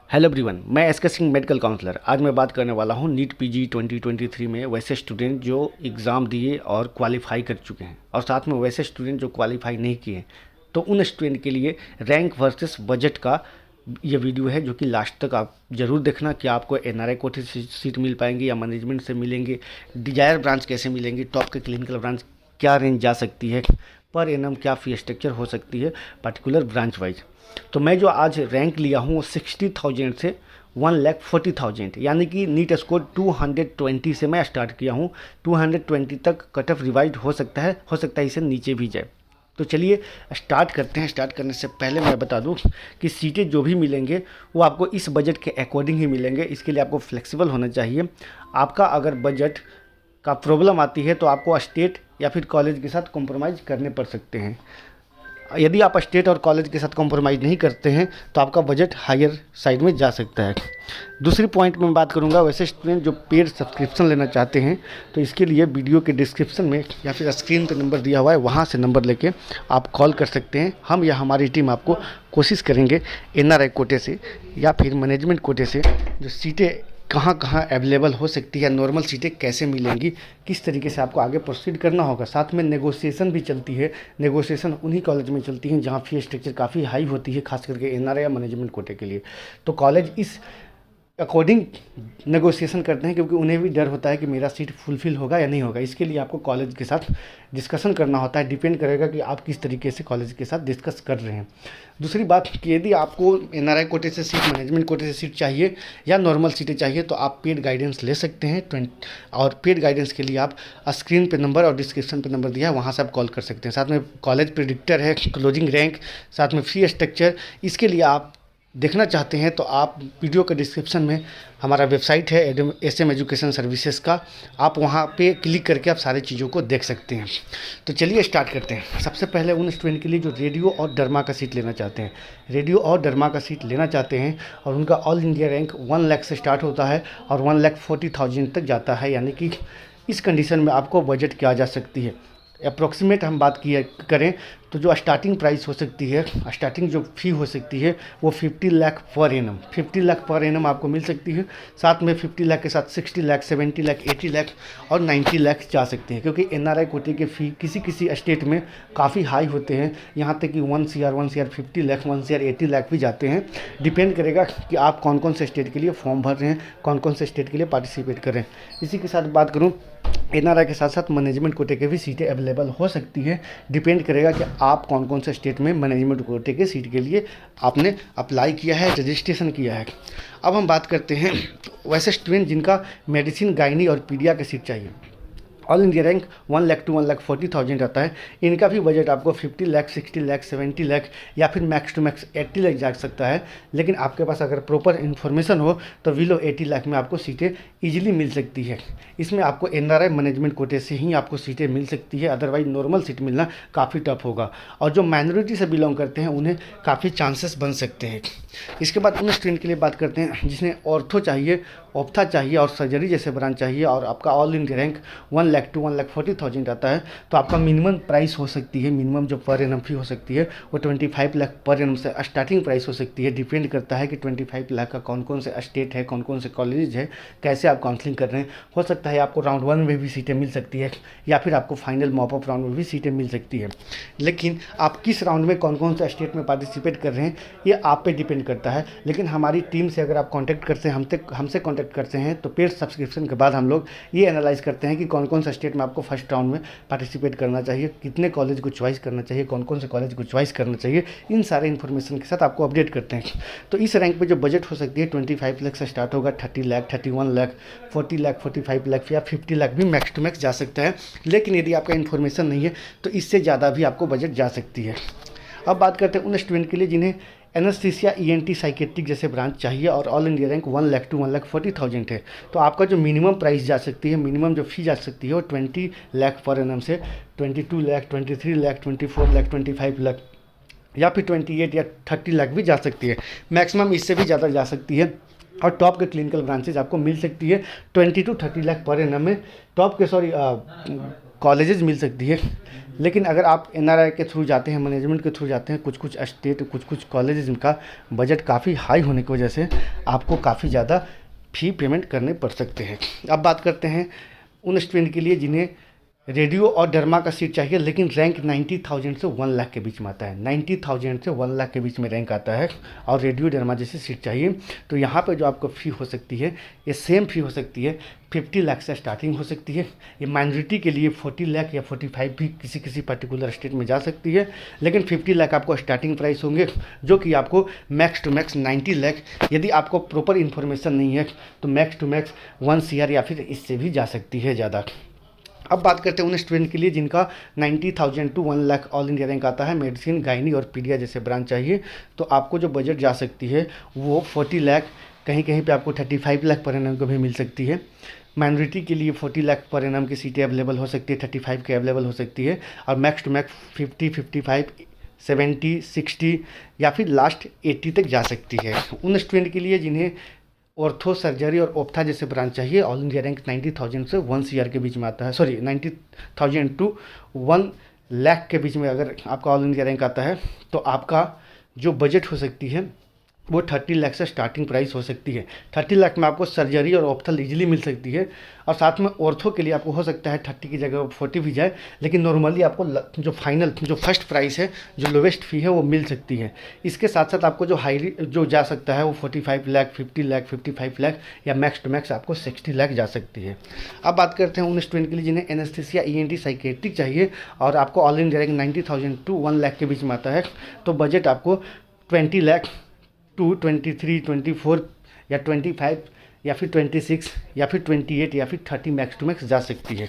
Hello everyone, मैं SK Singh medical counsellor. आज मैं बात करने वाला हूँ नीट पीजी 2023 में वैसे स्टूडेंट जो एग्ज़ाम दिए और क्वालिफाई कर चुके हैं, और साथ में वैसे स्टूडेंट जो क्वालिफाई नहीं किए हैं। तो उन स्टूडेंट के लिए रैंक वर्सेस बजट का ये वीडियो है, जो कि लास्ट तक आप ज़रूर देखना कि आपको एनआरआई कोटे से सीट मिल पाएंगी या मैनेजमेंट से मिलेंगे, डिजायर ब्रांच कैसे मिलेंगी, टॉप के क्लिनिकल ब्रांच क्या रेंज जा सकती है, पर एनम क्या फी स्ट्रक्चर हो सकती है पर्टिकुलर ब्रांच वाइज। तो मैं जो आज रैंक लिया हूँ वो 60,000 से 1,40,000, यानी कि नीट स्कोर 220 से मैं स्टार्ट किया हूँ। 220 तक कट ऑफ रिवाइज हो सकता है इसे नीचे भी जाए। तो चलिए स्टार्ट करते हैं। स्टार्ट करने से पहले मैं बता दूं कि सीटें जो भी मिलेंगे वो आपको इस बजट के अकॉर्डिंग ही मिलेंगे। इसके लिए आपको फ्लेक्सिबल होना चाहिए। आपका अगर बजट का प्रॉब्लम आती है तो आपको स्टेट या फिर कॉलेज के साथ कॉम्प्रोमाइज़ करने पड़ सकते हैं। यदि आप स्टेट और कॉलेज के साथ कॉम्प्रोमाइज़ नहीं करते हैं तो आपका बजट हायर साइड में जा सकता है। दूसरी पॉइंट में बात करूंगा, वैसे स्टूडेंट जो पेड सब्सक्रिप्शन लेना चाहते हैं तो इसके लिए वीडियो के डिस्क्रिप्शन में या फिर स्क्रीन पर नंबर दिया हुआ है, वहां से नंबर लेके आप कॉल कर सकते हैं। हम या हमारी टीम आपको कोशिश करेंगे एनआरआई कोटे से या फिर मैनेजमेंट कोटे से जो सीटें कहाँ कहाँ अवेलेबल हो सकती है, नॉर्मल सीटें कैसे मिलेंगी, किस तरीके से आपको आगे प्रोसीड करना होगा। साथ में नेगोशिएशन भी चलती है। नेगोशिएशन उन्हीं कॉलेज में चलती हैं जहाँ फी स्ट्रक्चर काफ़ी हाई होती है, खास करके एनआरआई या मैनेजमेंट कोटे के लिए। तो कॉलेज इस अकॉर्डिंग नेगोशिएशन करते हैं, क्योंकि उन्हें भी डर होता है कि मेरा सीट फुलफ़िल होगा या नहीं होगा। इसके लिए आपको कॉलेज के साथ डिस्कशन करना होता है। डिपेंड करेगा कि आप किस तरीके से कॉलेज के साथ डिस्कस कर रहे हैं। दूसरी बात कि यदि आपको एनआरआई कोटे से सीट, मैनेजमेंट कोटे से सीट चाहिए या नॉर्मल सीटें चाहिए तो आप पेड गाइडेंस ले सकते हैं। और पेड गाइडेंस के लिए आप स्क्रीन पे नंबर और डिस्क्रिप्शन पे नंबर दिया है, वहाँ से आप कॉल कर सकते हैं। साथ में कॉलेज प्रेडिक्टर है, क्लोजिंग रैंक, साथ में फी स्ट्रक्चर। इसके लिए आप देखना चाहते हैं तो आप वीडियो के डिस्क्रिप्शन में हमारा वेबसाइट है एसएम एजुकेशन सर्विसेज का, आप वहां पे क्लिक करके आप सारी चीज़ों को देख सकते हैं। तो चलिए स्टार्ट करते हैं। सबसे पहले उन स्टूडेंट के लिए जो रेडियो और डर्मा का सीट लेना चाहते हैं, रेडियो और डर्मा का सीट लेना चाहते हैं और उनका ऑल इंडिया रैंक 1 लाख से स्टार्ट होता है और 1,40,000 तक जाता है, यानी कि इस कंडीशन में आपको बजट क्या जा सकती है। अप्रोक्सीमेट हम बात किया करें तो जो स्टार्टिंग प्राइस हो सकती है, स्टार्टिंग जो फ़ी हो सकती है वो 50 lakh per annum, 50 lakh per annum आपको मिल सकती है। साथ में 50 लाख के साथ 60 लाख, 70 लाख, 80 लाख और 90 लाख जा सकते हैं, क्योंकि एनआरआई कोटे के फ़ी किसी किसी स्टेट में काफ़ी हाई होते हैं। यहाँ तक कि 1 CR 50 लाख, 1 CR 80 लाख भी जाते हैं। डिपेंड करेगा कि आप कौन कौन से स्टेट के लिए फॉर्म भर रहे हैं, कौन कौन से स्टेट के लिए पार्टिसिपेट कर रहे हैं। इसी के साथ बात करूँ, एनआरआई के साथ साथ मैनेजमेंट कोटे के भी सीटें अवेलेबल हो सकती है। डिपेंड करेगा कि आप कौन कौन से स्टेट में मैनेजमेंट कोटे के सीट के लिए आपने अप्लाई किया है, रजिस्ट्रेशन किया है। अब हम बात करते हैं वैसे स्टूडेंट जिनका मेडिसिन, गायनी और पीडिया की सीट चाहिए। All India rank 1 lakh to 1,40,000 आता है। इनका भी बजट आपको 50 लाख, 60 लाख, 70 लाख या फिर मैक्स टू मैक्स 80 लाख जा सकता है। लेकिन आपके पास अगर प्रॉपर इन्फॉर्मेशन हो तो बिलो 80 लाख में आपको सीटें ईजिली मिल सकती है। इसमें आपको एनआरआई मैनेजमेंट कोटे से ही आपको सीटें मिल सकती है, अदरवाइज नॉर्मल सीट मिलना काफ़ी टफ होगा। और जो माइनॉरिटी से बिलोंग करते हैं उन्हें काफ़ी चांसेस बन सकते हैं। इसके बाद उन स्टूडेंट के लिए बात करते हैं जिसने ऑर्थो चाहिए, ऑप्था चाहिए और सर्जरी जैसे ब्रांच चाहिए, और आपका all India rank 1 lakh to 1,40,000 आता है। तो आपका मिनिमम प्राइस हो सकती है, मिनिमम जो पर एनम फी हो सकती है वो 25 लाख पर एनम से स्टार्टिंग प्राइस हो सकती है। डिपेंड करता है कि 25 लाख का कौन कौन से स्टेट है, कौन कौन से कॉलेज है, कैसे आप काउंसलिंग कर रहे हैं। हो सकता है आपको राउंड 1 में भी सीटें मिल सकती है या फिर आपको फाइनल मॉपअप राउंड में भी सीटें मिल सकती है। लेकिन आप किस राउंड में कौन कौन से स्टेट में पार्टिसिपेट कर रहे हैं ये आप पे डिपेंड करता है। लेकिन हमारी टीम से अगर आप कॉन्टैक्ट करते हैं, हमसे कॉन्टैक्ट करते हैं तो पेड सब्सक्रिप्शन के बाद हम लोग ये एनालाइज करते हैं कि कौन कौन सा स्टेट में आपको फर्स्ट राउंड में पार्टिसिपेट करना चाहिए, कितने कॉलेज को चॉइस करना चाहिए, कौन कौन से कॉलेज को चॉइस करना चाहिए। इन सारे इन्फॉर्मेशन के साथ आपको अपडेट करते हैं। तो इस रैंक पे जो बजट हो सकती है 25 लाख से स्टार्ट होगा, 30 लाख, 31 लाख, 40 लाख, 45 लाख या 50 लाख भी मैक्स टू मैक्स जा सकता है। लेकिन यदि आपका इन्फॉर्मेशन नहीं है तो इससे ज़्यादा भी आपको बजट जा सकती है। अब बात करते हैं उन स्टूडेंट के लिए जिन्हें एनेस्थीसिया, ईएनटी, साइकेट्रिक जैसे ब्रांच चाहिए और all India rank 1 lakh to 1,40,000 है। तो आपका जो मिनिमम प्राइस जा सकती है, मिनिमम जो फी जा सकती है वो 20 लाख पर एनम से 22 लाख, 23 लाख, 24 लाख, 25 लाख या फिर 28 या 30 लाख भी जा सकती है। मैक्सिमम इससे भी ज़्यादा जा सकती है। और टॉप के क्लिनिकल ब्रांचेज आपको मिल सकती है 20 to 30 लाख पर एनम में। टॉप के कॉलेजेस मिल सकती है लेकिन अगर आप एनआरआई के थ्रू जाते हैं, मैनेजमेंट के थ्रू जाते हैं, कुछ कुछ स्टेट, कुछ कुछ कॉलेज, इनका बजट काफ़ी हाई होने की वजह से आपको काफ़ी ज़्यादा फ़ी पेमेंट करने पड़ सकते हैं। अब बात करते हैं उन स्टूडेंट के लिए जिन्हें रेडियो और डर्मा का सीट चाहिए, लेकिन रैंक 90,000 से 1 लाख के बीच में आता है। 90,000 से 1 लाख के बीच में रैंक आता है और रेडियो डर्मा जैसी सीट चाहिए, तो यहाँ पे जो आपको फ़ी हो सकती है, ये सेम फ़ी हो सकती है, 50 लाख से स्टार्टिंग हो सकती है। ये माइनॉरिटी के लिए 40 लाख या 45 भी किसी किसी पर्टिकुलर स्टेट में जा सकती है, लेकिन 50 लाख आपको स्टार्टिंग प्राइस होंगे, जो कि आपको मैक्स टू मैक्स 90 लाख, यदि आपको प्रॉपर इन्फॉर्मेशन नहीं है तो मैक्स टू मैक्स 1 CR या फिर इससे भी जा सकती है ज़्यादा। अब बात करते हैं उन स्टूडेंट के लिए जिनका 90,000 to 1 lakh all India rank आता है, मेडिसिन, गायनी और पीडिया जैसे ब्रांच चाहिए, तो आपको जो बजट जा सकती है वो 40 लाख, कहीं कहीं पे आपको 35 लाख पर एनम को भी मिल सकती है। माइनॉरिटी के लिए 40 लाख पर एनम की सीटें अवेलेबल हो सकती है, 35 के अवेलेबल हो सकती है, और मैक्स टू मैक्स 50, 55, 70, 60 या फिर लास्ट 80 तक जा सकती है। उन स्टूडेंट के लिए जिन्हें ऑर्थो, सर्जरी और ओप्था जैसे ब्रांच चाहिए, ऑल इंडिया रैंक 90,000 से 1 CR के बीच में आता है, सॉरी 90,000 टू 1 लाख के बीच में अगर आपका ऑल इंडिया रैंक आता है, तो आपका जो बजट हो सकती है वो 30 लाख से स्टार्टिंग प्राइस हो सकती है। 30 लाख में आपको सर्जरी और ऑप्थल इजीली मिल सकती है, और साथ में ऑर्थो के लिए आपको हो सकता है 30 की जगह 40 भी जाए, लेकिन नॉर्मली आपको जो फाइनल, जो फर्स्ट प्राइस है, जो लोवेस्ट फ़ी है वो मिल सकती है। इसके साथ साथ आपको जो हाई जो जा सकता है वो 45 लाख, 50 लाख, 55 लाख या मैक्स टू मैक्स आपको 60 लाख जा सकती है। अब बात करते हैं उन स्टूडेंट के लिए जिन्हें एनेस्थीसिया, ENT, साइकेट्रिक चाहिए और आपको all India rank 90,000 to 1 lakh के बीच में आता है, तो बजट आपको 20 लाख टू 23, 24 या 25 या फिर 26 या फिर 28 या फिर 30 मैक्स टू मैक्स जा सकती है।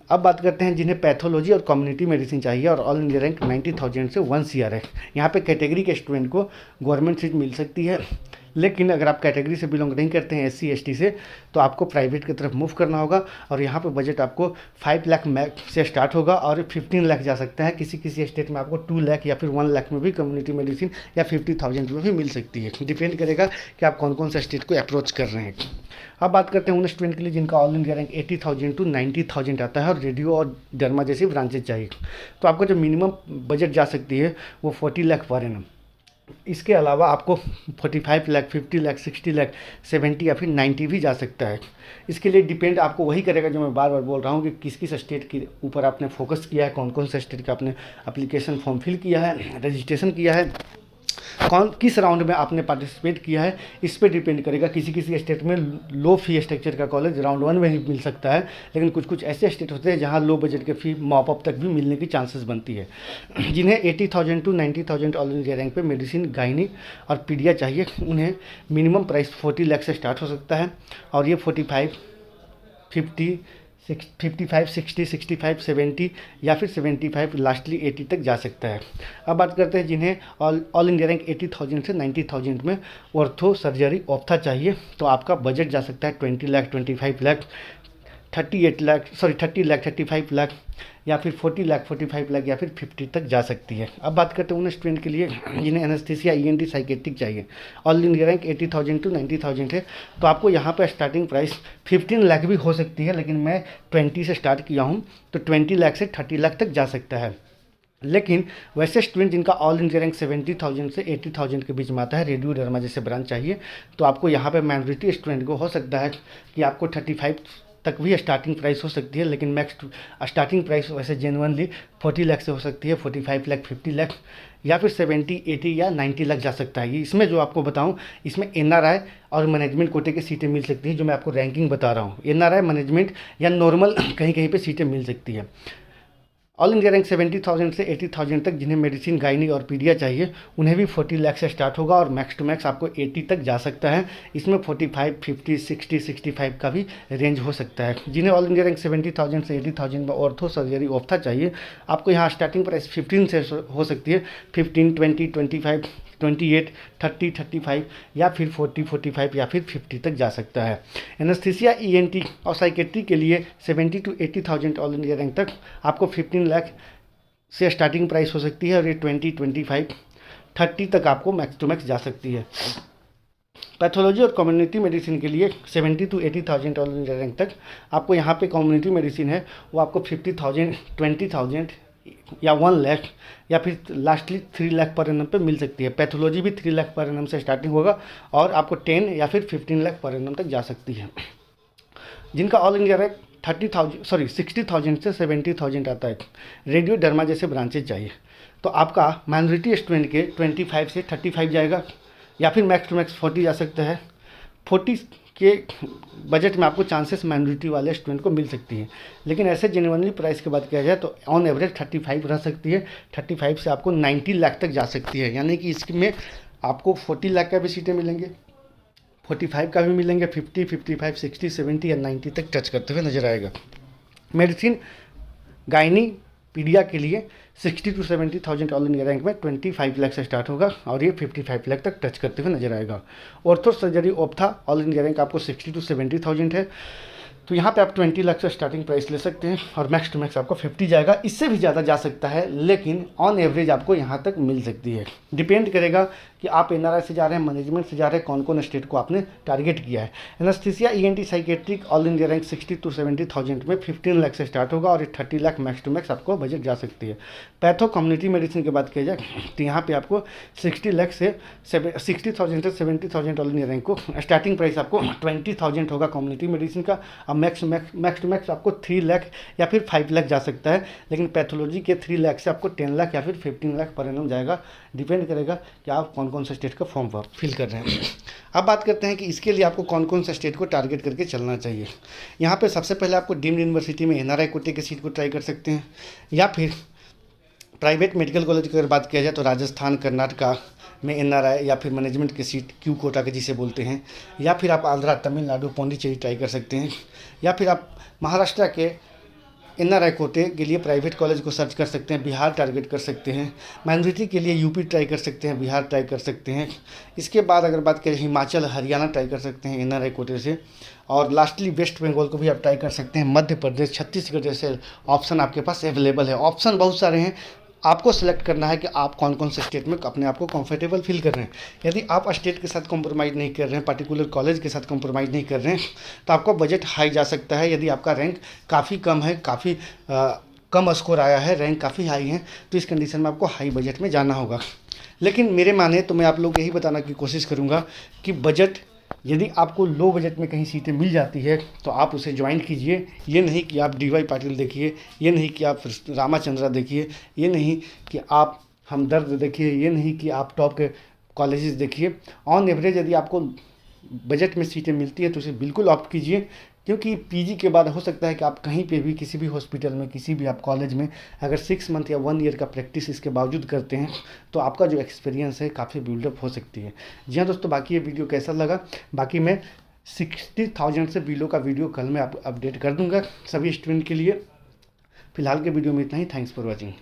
अब बात करते हैं जिन्हें पैथोलॉजी और कम्युनिटी मेडिसिन चाहिए और ऑल इंडिया रैंक 90,000 से 1 CR है। यहाँ पे कैटेगरी के स्टूडेंट को गवर्नमेंट सीट मिल सकती है, लेकिन अगर आप कैटेगरी से बिलोंग नहीं करते हैं, SC ST से, तो आपको प्राइवेट की तरफ मूव करना होगा, और यहाँ पे बजट आपको 5 लाख मैक्स से स्टार्ट होगा और 15 लाख जा सकता है। किसी किसी स्टेट में आपको 2 लाख या फिर 1 लाख में भी कम्युनिटी मेडिसिन या 50,000 में भी मिल सकती है। डिपेंड करेगा कि आप कौन कौन सा स्टेट को अप्रोच कर रहे हैं। अब बात करते हैं उन स्टूडेंट के लिए जिनका ऑल इंडिया रैंक 80,000 टू 90,000 आता है और रेडियो और डर्मा जैसी ब्रांचेज चाहिए, तो आपको जो मिनिमम बजट जा सकती है वो 40 लाख पर एनम। इसके अलावा आपको 45 लाख, 50 लाख, 60 लाख, 70 या फिर 90 भी जा सकता है। इसके लिए डिपेंड आपको वही करेगा जो मैं बार बार बोल रहा हूँ कि किस किस स्टेट के ऊपर आपने फोकस किया है, कौन कौन से स्टेट का आपने एप्लीकेशन फॉर्म फिल किया है, रजिस्ट्रेशन किया है, कौन किस राउंड में आपने पार्टिसिपेट किया है, इस पे डिपेंड करेगा। किसी किसी स्टेट में लो फी स्ट्रक्चर का कॉलेज राउंड 1 में ही मिल सकता है, लेकिन कुछ कुछ ऐसे स्टेट होते हैं जहां लो बजट के फी मॉप अप तक भी मिलने की चांसेस बनती है। जिन्हें 80,000 टू 90,000 ऑल इंडिया रैंक पे मेडिसिन, गायनी और पीडिया चाहिए, उन्हें मिनिमम प्राइस 40 लाख से स्टार्ट हो सकता है, और ये 45, 50, 55, 60, 65, 70 या फिर 75 लास्टली 80 तक जा सकता है। अब बात करते हैं जिन्हें ऑल इंडिया रैंक 80,000 से 90,000 में ऑर्थो, सर्जरी, ऑप्था चाहिए, तो आपका बजट जा सकता है 20 लाख, 25 लाख, 30 लाख, 35 लाख या फिर 40 लाख, 45 लाख या फिर 50 तक जा सकती है। अब बात करते हैं उन स्टूडेंट के लिए जिन्हें एनेस्थीसिया, ENT, साइकेट्रिक चाहिए, ऑल इंडिया रैंक 80,000 टू 90,000 है, तो आपको यहाँ पर स्टार्टिंग प्राइस 15 लाख भी हो सकती है, लेकिन मैं 20 से स्टार्ट किया हूँ, तो 20 लाख से 30 लाख तक जा सकता है। लेकिन वैसे स्टूडेंट जिनका ऑल इंडिया रैंक 70,000 से 80,000 के बीच में आता है, रेडियो डर्मा जैसे ब्रांच चाहिए, तो आपको यहाँ पे माइनॉरिटी स्टूडेंट को हो सकता है कि आपको 35 तक भी स्टार्टिंग प्राइस हो सकती है, लेकिन मैक्स स्टार्टिंग प्राइस वैसे जेनुअनली 40 लाख से हो सकती है, 45 लाख, 50 लाख या फिर 70, 80 या 90 लाख जा सकता है। इसमें जो आपको बताऊं, इसमें NRI और मैनेजमेंट कोटे की सीटें मिल सकती हैं, जो मैं आपको रैंकिंग बता रहा हूं। NRI, मैनेजमेंट या नॉर्मल कहीं कहीं पे सीटें मिल सकती है। ऑल इंडिया रैंक 70,000 से 80,000 तक जिन्हें मेडिसिन, गायनी और पीडिया चाहिए, उन्हें भी 40 लाख से स्टार्ट होगा और मैक्स टू मैक्स आपको 80 तक जा सकता है। इसमें 45, 50, 60, 65 का भी रेंज हो सकता है। जिन्हें ऑल इंडिया रैंक 70,000 से 80,000 में ऑर्थो, सर्जरी, ऑप्था चाहिए, आपको यहाँ स्टार्टिंग प्राइस 15 से हो सकती है, 15, 20, 25, 28, 30, 35 या फिर 40, 45 या फिर 50 तक जा सकता है। एनेस्थीसिया, ENT और साइकेट्री के लिए 70 टू 80,000 ऑल इंडिया रैंक तक आपको 15 लाख से स्टार्टिंग प्राइस हो सकती है, और ये 20, 25, 30 तक आपको मैक्स टू मैक्स जा सकती है। पैथोलॉजी और कम्युनिटी मेडिसिन के लिए 70 to 80,000 ऑल इंडिया रैंक तक आपको यहाँ पे कम्युनिटी मेडिसिन है वो आपको 50,000, 20,000 या 1 लाख या फिर लास्टली 3 लाख पर एनम पे मिल सकती है। पैथोलॉजी भी 3 लाख पर एनम से स्टार्टिंग होगा और आपको 10 या फिर 15 लाख पर एनम तक जा सकती है। जिनका ऑल इंडिया रैंक 60,000 से 70,000 आता है, रेडियो डर्मा जैसे ब्रांचेज चाहिए, तो आपका माइनॉरिटी स्टूडेंट के 25 से 35 जाएगा या फिर मैक्स टू मैक्स 40 जा सकता है। 40 के बजट में आपको चांसेस माइनॉरिटी वाले स्टूडेंट को मिल सकती है। लेकिन ऐसे जेन्युइनली प्राइस की बात किया जाए तो ऑन एवरेज 35 रह सकती है। 35 से आपको 90 लाख तक जा सकती है, यानी कि इसमें आपको 40 लाख का भी सीटें मिलेंगे, 45 का भी मिलेंगे, 50, 55, 60, 70 या 90 तक टच करते हुए नजर आएगा। मेडिसिन गायनी पीडिया के लिए 60 to 70,000 ऑल इंडिया रैंक में 25 लाख से स्टार्ट होगा और ये 55 लाख तक टच करते हुए नजर आएगा। Ortho surgery ophtha all India rank आपको 60 to 70,000 है, तो यहाँ पे आप 20 लाख से स्टार्टिंग प्राइस ले सकते हैं और मैक्स टू मैक्स आपको 50 जाएगा। इससे भी ज़्यादा जा सकता है, लेकिन ऑन एवरेज आपको यहाँ तक मिल सकती है। डिपेंड करेगा कि आप एनआरआई से जा रहे हैं, मैनेजमेंट से जा रहे हैं, कौन कौन स्टेट को आपने टारगेट किया है। Anaesthesia ENT psychiatric all India rank 60 to 70,000 में 15 लाख से स्टार्ट होगा और 30 लाख मैक्स टू मैक्स आपको बजट जा सकती है। पैथो कम्युनिटी मेडिसिन की बात किया जाए तो यहाँ पे आपको 60,000 से 70,000 ऑल इंडिया रैंक को स्टार्टिंग प्राइस आपको 20,000 होगा कम्युनिटी मेडिसिन का, और मैक्स टू मैक्स आपको 3 लाख या फिर 5 लाख जा सकता है। लेकिन पैथोलॉजी के 3 लाख से आपको 10 लाख या फिर 15 लाख पर एनम जाएगा। डिपेंड करेगा कि आप कौन कौन से स्टेट का फॉर्म फिल कर रहे हैं। अब बात करते हैं कि इसके लिए आपको कौन कौन सा स्टेट को टारगेट करके चलना चाहिए। यहाँ पे सबसे पहले आपको डीम्ड यूनिवर्सिटी में एनआरआई कोटे की सीट को ट्राई कर सकते हैं, या फिर प्राइवेट मेडिकल कॉलेज की अगर बात किया जाए तो राजस्थान, कर्नाटका में एनआरआई या फिर मैनेजमेंट की सीट क्यू कोटा के जिसे बोलते हैं, या फिर आप आंध्रा, तमिलनाडु, पौंडीचेरी ट्राई कर सकते हैं, या फिर आप महाराष्ट्र के एनआरआई कोटे के लिए प्राइवेट कॉलेज को सर्च कर सकते हैं, बिहार टारगेट कर सकते हैं। माइनॉरिटी के लिए यूपी ट्राई कर सकते हैं, बिहार ट्राई कर सकते हैं। इसके बाद अगर बात करें हिमाचल, हरियाणा ट्राई कर सकते हैं एनआरआई कोटे से, और लास्टली वेस्ट बंगाल को भी आप ट्राई कर सकते हैं। मध्य प्रदेश, छत्तीसगढ़ जैसे ऑप्शन आपके पास अवेलेबल है। ऑप्शन बहुत सारे हैं, आपको सेलेक्ट करना है कि आप कौन कौन से स्टेट में अपने आप को कंफर्टेबल फील कर रहे हैं। यदि आप स्टेट के साथ कॉम्प्रोमाइज़ नहीं कर रहे हैं, पर्टिकुलर कॉलेज के साथ कॉम्प्रोमाइज़ नहीं कर रहे हैं, तो आपको बजट हाई जा सकता है। यदि आपका रैंक काफ़ी कम है, काफ़ी कम स्कोर आया है, रैंक काफ़ी हाई है, तो इस कंडीशन में आपको हाई बजट में जाना होगा। लेकिन मेरे माने तो मैं आप लोग यही बताना की कोशिश करूँगा कि बजट, यदि आपको लो बजट में कहीं सीटें मिल जाती है तो आप उसे ज्वाइन कीजिए। ये नहीं कि आप DY पाटिल देखिए, ये नहीं कि आप रामाचंद्रा देखिए, ये नहीं कि आप हमदर्द देखिए, ये नहीं कि आप टॉप के कॉलेजेस देखिए। ऑन एवरेज यदि आपको बजट में सीटें मिलती है तो उसे बिल्कुल ऑप्ट कीजिए, क्योंकि पीजी के बाद हो सकता है कि आप कहीं पे भी, किसी भी हॉस्पिटल में, किसी भी आप कॉलेज में अगर 6 मंथ या 1 ईयर का प्रैक्टिस इसके बावजूद करते हैं तो आपका जो एक्सपीरियंस है काफ़ी बिल्डअप हो सकती है। जी हाँ दोस्तों, बाकी ये वीडियो कैसा लगा, बाकी मैं 60,000 से बिलो का वीडियो कल मैं आप अपडेट कर दूंगा सभी स्टूडेंट के लिए। फिलहाल के वीडियो में इतना ही। Thanks for watching.